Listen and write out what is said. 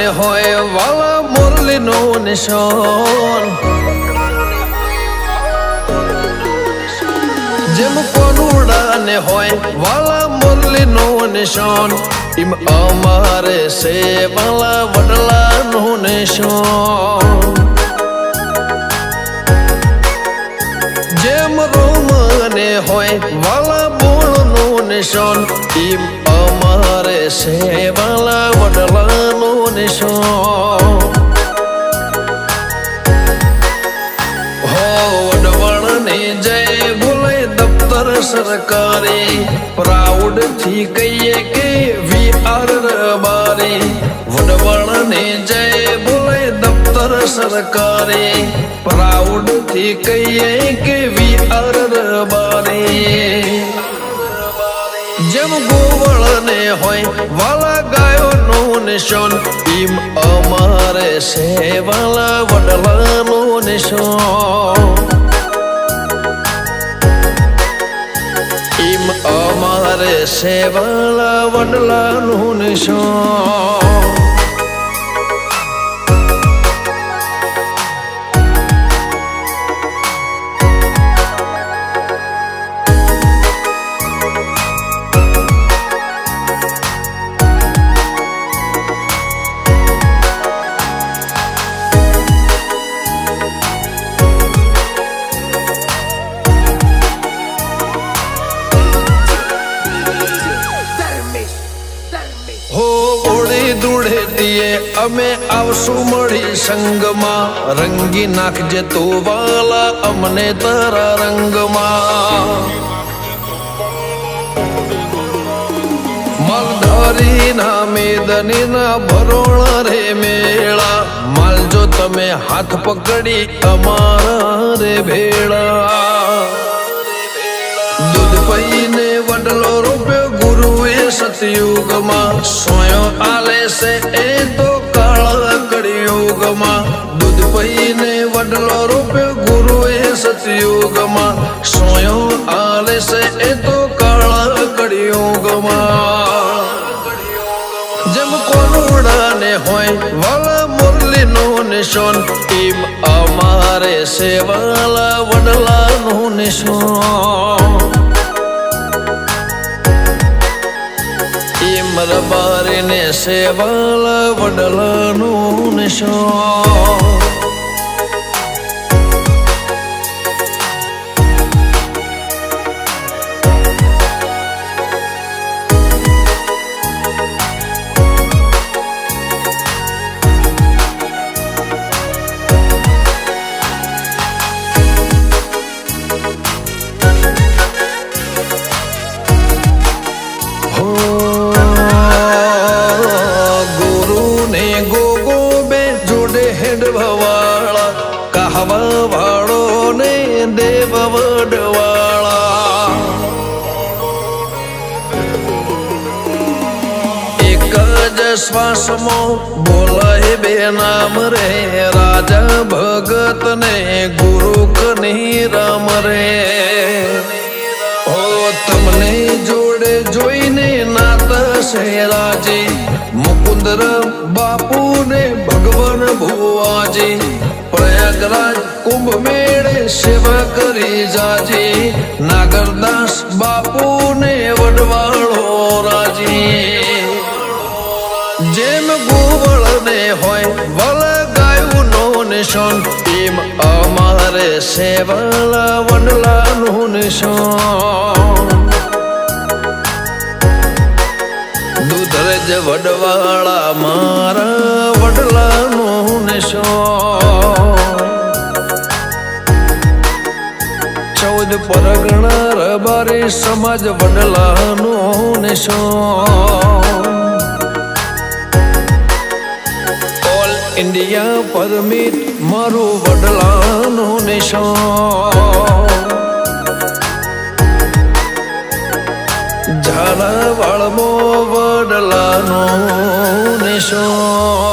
ને હોય વાલા મુરલીનો નિશાન જેમ કોનુડા ને હોય વાલા મુરલીનો નિશાન એમ અમારે છે વાલા વડલાનું નિશાન જેમ રોમ ને હોય વાલા બોળનું નિશાન એમ અમારે છે વાલા વડલાનું નિશાન હો વડવળની જય બોલે દફતર સરકારી પ્રાઉડ થી કહીએ કે વી આર રબારી વડવળની જય બોલે દફતર સરકારી પ્રાઉડ થી કહીએ કે વી આર રબારી જેમ ગોવળ ને હોય વાલા ગાયોનું નિશાન એમ અમારે છે વાલા વડલાનું નિશાન એમ અમારે છે વાલા વડલાનું નિશાન અમે આવશું મળી સંગમાં રંગી નાખજે તો વાલા અમને તારા રંગમાં માલધારી ના મેદની ના ભરોણા રે મેળા માલજો તમે હાથ પકડી અમારા રે ભેળા દૂધ પીને વડલો રૂપ્યો ગુરુએ સતયુગમાં સોયો આલે છે એ તો કાળા કળિયુગમાં દૂધ પીને વડલો રૂપ્યો ગુરુએ સતયુગમાં સોયો આલે છે એ તો કાળા કળિયુગમાં જેમ કોનુડા ને હોય વાલા મુરલીનો નિશાન એમ અમારે છે વાલા વડલાનું નિશાન એમ રબારી ને છે વાલા વડલાનું નિશાન કહવા વાળો ને દેવ વડવાળા એક જ શ્વાસમાં બોલાય બે નામ રે રાજા ભગત ને ગુરુ કની રામ રે ઓ તમને જોડે જોઈને નાતા છે રાજી મુકુંદર બાપુ ને ભગવાન ભુવાજી પ્રયાગરાજ કુંભ મેળે સેવા કરી જાજી નાગરદાસ બાપુ ને વડવાળો રાજી જેમ ગોવળ ને હોય વાલા ગાયુંનો નિશાન એમ અમારે છે વાલા વડલાનું નિશાન દૂધરજ વડવાળા મારા વડલાનું નિશાન 14 પરગણા રબારી સમાજ વડલાનું નિશાન ઓલ ઇન્ડિયા પરમિટ મારું વડલાનું નિશાન ઝાલાવાળમાં વડલાનું નિશાન